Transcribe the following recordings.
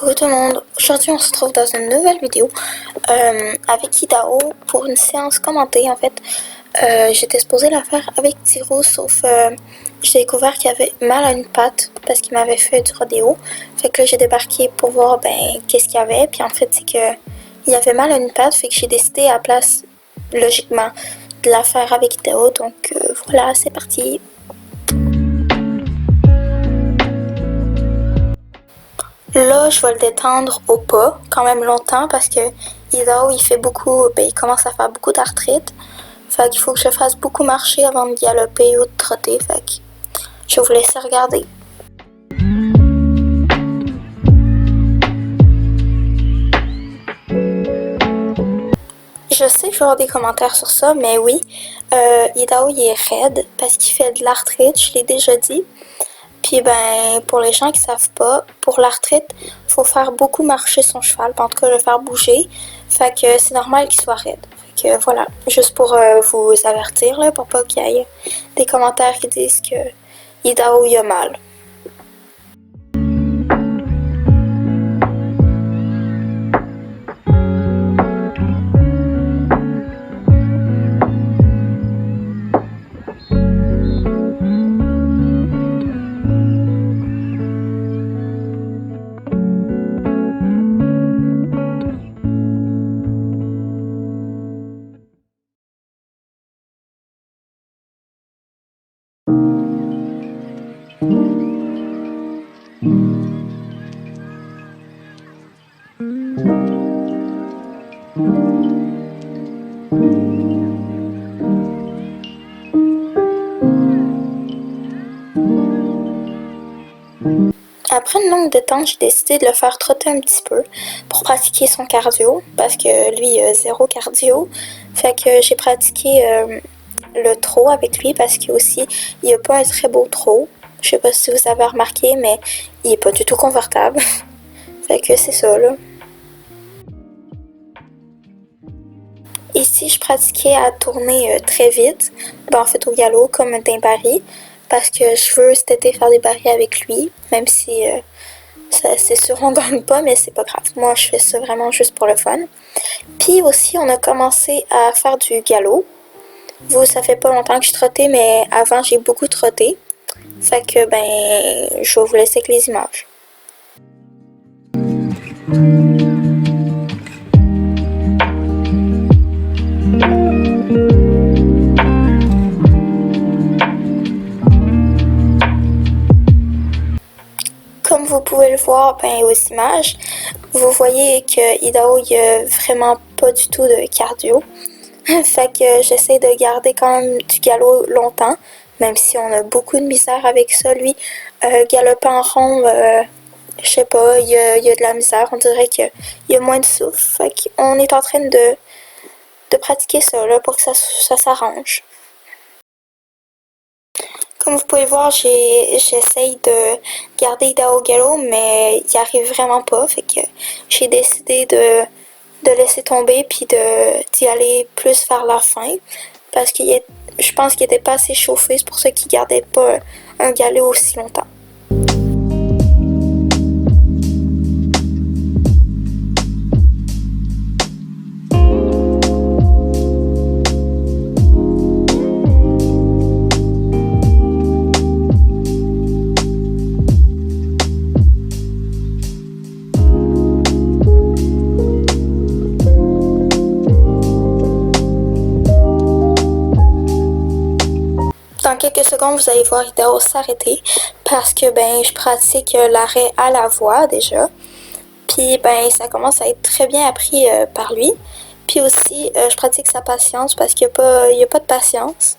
Coucou tout le monde, aujourd'hui on se retrouve dans une nouvelle vidéo avec Idao pour une séance commentée en fait. J'étais supposée la faire avec Tiro sauf j'ai découvert qu'il avait mal à une patte parce qu'il m'avait fait du rodéo. Fait que là j'ai débarqué pour voir qu'est-ce qu'il y avait, puis en fait c'est que il avait mal à une patte, fait que j'ai décidé à la place logiquement de la faire avec Idao, donc voilà, c'est parti. Là, je vais le détendre au pas, quand même longtemps, parce que Idao, il fait beaucoup, il commence à faire beaucoup d'arthrite. Fait qu'il faut que je fasse beaucoup marcher avant de galoper ou de trotter. Fait que je vais vous laisser regarder. Je sais que je vais avoir des commentaires sur ça, mais oui, Idao, il est raide parce qu'il fait de l'arthrite, je l'ai déjà dit. Puis pour les gens qui savent pas, pour l'arthrite, faut faire beaucoup marcher son cheval, en tout cas le faire bouger. Fait que c'est normal qu'il soit raide. Fait que voilà, juste pour vous avertir là, pour pas qu'il y ait des commentaires qui disent que Idao il a mal. Après une longue détente, j'ai décidé de le faire trotter un petit peu pour pratiquer son cardio, parce que lui, il a zéro cardio. Fait que j'ai pratiqué le trot avec lui, parce qu'il aussi, il a pas un très beau trot. Je sais pas si vous avez remarqué, mais il est pas du tout confortable. Fait que c'est ça, là. Ici, je pratiquais à tourner très vite, en fait au galop, comme un baril, parce que je veux cet été faire des barils avec lui, même si c'est sûr on gagne pas, mais c'est pas grave. Moi, je fais ça vraiment juste pour le fun. Puis aussi, on a commencé à faire du galop. Vous, ça fait pas longtemps que je trottais, mais avant, j'ai beaucoup trotté. Fait que, je vais vous laisser avec les images. Comme vous pouvez le voir aux images, vous voyez que Idao il a vraiment pas du tout de cardio. Fait que j'essaie de garder quand même du galop longtemps, même si on a beaucoup de misère avec ça, lui. Galoper en rond, je sais pas, il y a de la misère, on dirait qu'il y a moins de souffle. Fait qu'on est en train de pratiquer ça là, pour que ça s'arrange. Comme vous pouvez voir, j'essaye de garder Idao au galop, mais il n'y arrive vraiment pas. Fait que j'ai décidé de laisser tomber puis d'y aller plus vers la fin. Parce que je pense qu'il était pas assez chauffé, c'est pour ça qu'il gardait pas un galop aussi longtemps. Dans quelques secondes, vous allez voir Idao s'arrêter parce que je pratique l'arrêt à la voix déjà. Puis ça commence à être très bien appris par lui. Puis aussi, je pratique sa patience parce qu'il n'y a pas de patience.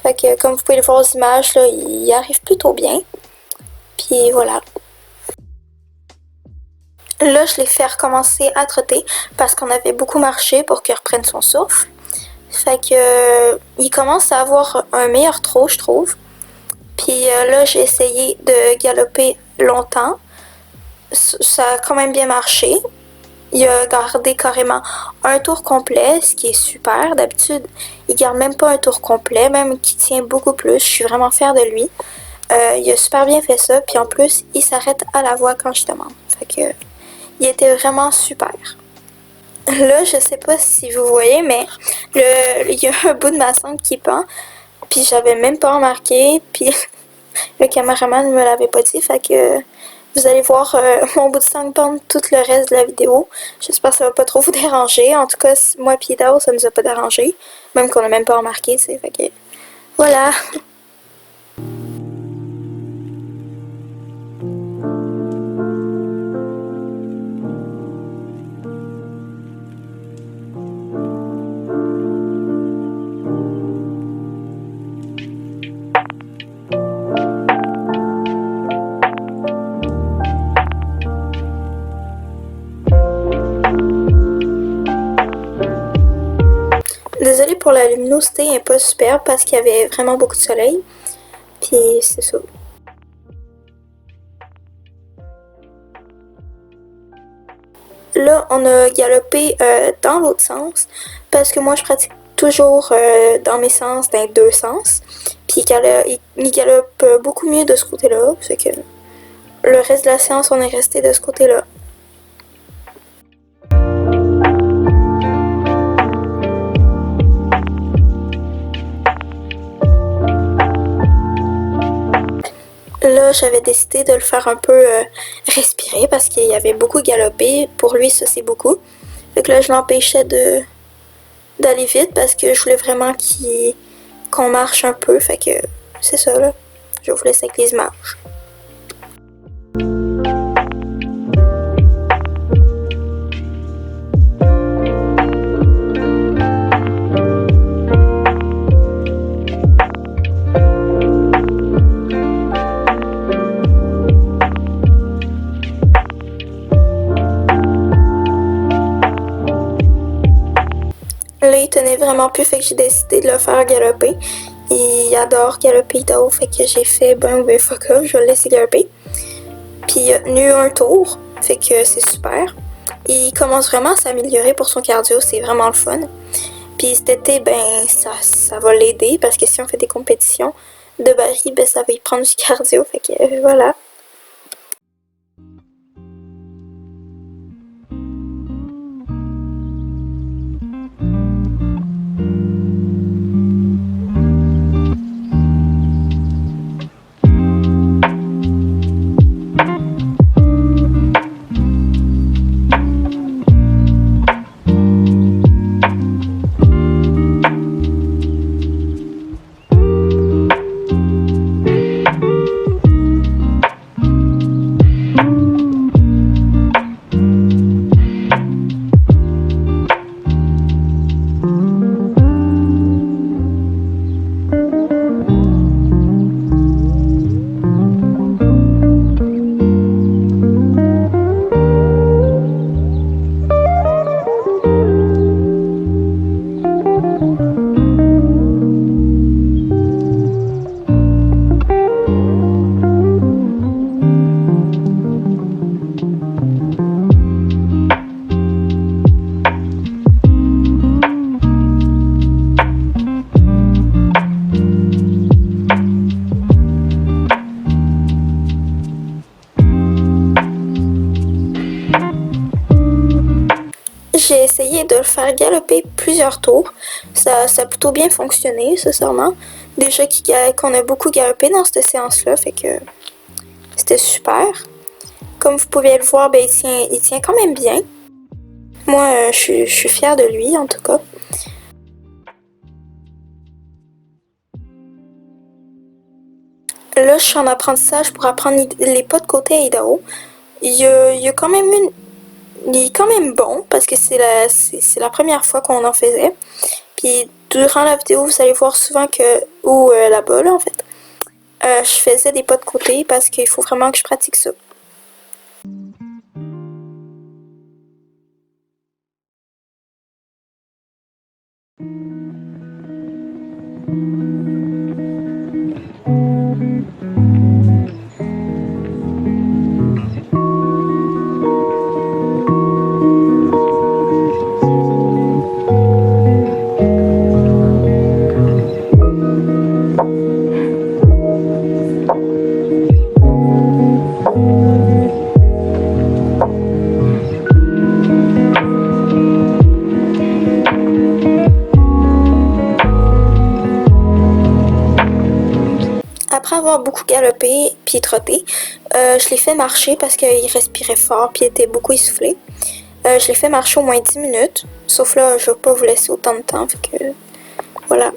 Fait que comme vous pouvez le voir aux images, là, il arrive plutôt bien. Puis voilà. Là, je l'ai fait recommencer à trotter parce qu'on avait beaucoup marché pour qu'il reprenne son souffle. Fait que il commence à avoir un meilleur trot, je trouve. Puis là, j'ai essayé de galoper longtemps. Ça a quand même bien marché. Il a gardé carrément un tour complet, ce qui est super. D'habitude, il garde même pas un tour complet, même qu'il tient beaucoup plus. Je suis vraiment fière de lui. Il a super bien fait ça. Puis en plus, il s'arrête à la voix quand je demande. Fait que Il était vraiment super. Là, je sais pas si vous voyez, mais il y a un bout de ma sangle qui pend, puis j'avais même pas remarqué, puis le caméraman ne me l'avait pas dit, fait que vous allez voir mon bout de sangle pendre tout le reste de la vidéo. J'espère que ça va pas trop vous déranger. En tout cas, moi et Dao, ça nous a pas dérangé, même qu'on a même pas remarqué, tu sais, fait que voilà. Désolée pour la luminosité, elle n'est pas super parce qu'il y avait vraiment beaucoup de soleil. Puis c'est ça. Là, on a galopé dans l'autre sens parce que moi, je pratique toujours dans mes sens, dans les deux sens. Puis il galope beaucoup mieux de ce côté-là. Fait que le reste de la séance, on est resté de ce côté-là. Là, j'avais décidé de le faire un peu respirer parce qu'il y avait beaucoup galopé. Pour lui, ça c'est beaucoup. Fait que là, je l'empêchais d'aller vite parce que je voulais vraiment qu'on marche un peu. Fait que c'est ça là. Je vous laisse avec les images. Là, il tenait vraiment plus, fait que j'ai décidé de le faire galoper. Il adore galoper Dao, fait que j'ai fait, fuck off, je vais le laisser galoper. Puis il a tenu un tour, fait que c'est super. Il commence vraiment à s'améliorer pour son cardio, c'est vraiment le fun. Puis cet été, ça va l'aider, parce que si on fait des compétitions de baril, ça va y prendre du cardio, fait que voilà. J'ai essayé de le faire galoper plusieurs tours. Ça a plutôt bien fonctionné, sincèrement. Déjà qu'on a beaucoup galopé dans cette séance-là, fait que c'était super. Comme vous pouvez le voir, il tient quand même bien. Moi, je suis fière de lui, en tout cas. Là, je suis en apprentissage pour apprendre les pas de côté à Idaho. Il y a quand même il est quand même bon parce que c'est la première fois qu'on en faisait. Puis durant la vidéo, vous allez voir souvent là-bas, là, en fait, je faisais des pas de côté parce qu'il faut vraiment que je pratique ça. avoir beaucoup galopé puis trotté, je l'ai fait marcher parce qu'il respirait fort puis il était beaucoup essoufflé. Je l'ai fait marcher au moins 10 minutes, sauf là, je vais pas vous laisser autant de temps, fait que voilà.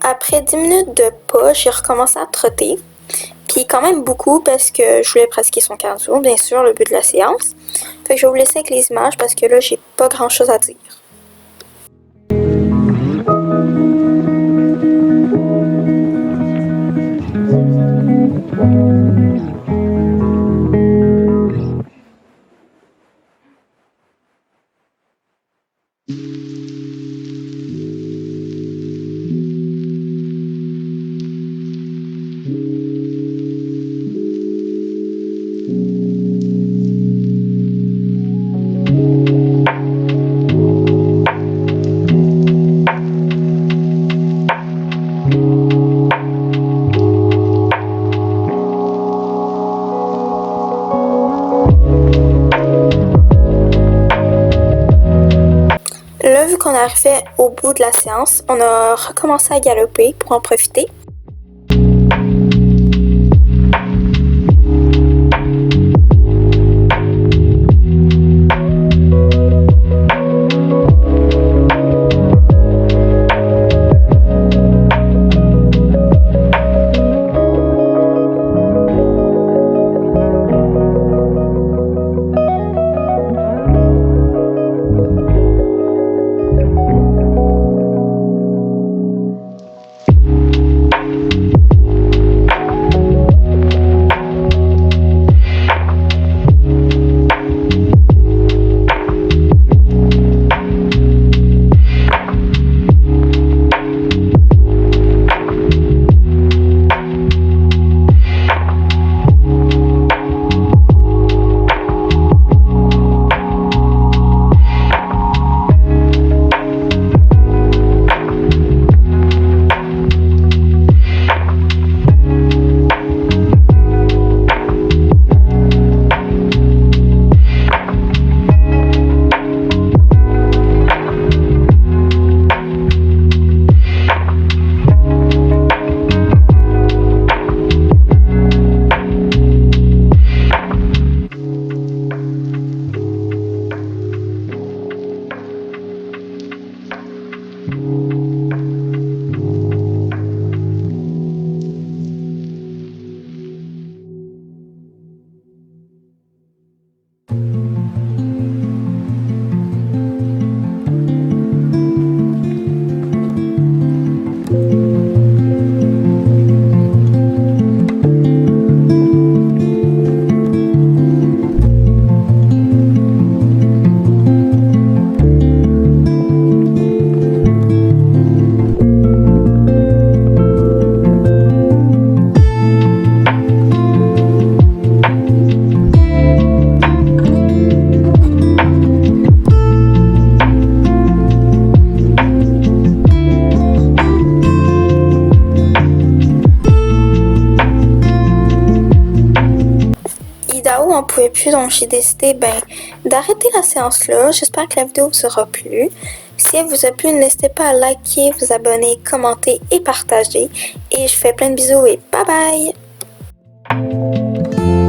Après 10 minutes de pas, j'ai recommencé à trotter. Puis quand même beaucoup parce que je voulais pratiquer son cardio, bien sûr, le but de la séance. Fait que je vais vous laisser avec les images parce que là, j'ai pas grand chose à dire. Là, vu qu'on arrivait au bout de la séance, on a recommencé à galoper pour en profiter. On pouvait plus, donc j'ai décidé d'arrêter la séance là. J'espère que la vidéo vous aura plu. Si elle vous a plu, n'hésitez pas à liker, vous abonner, commenter et partager. Et je vous fais plein de bisous et bye bye!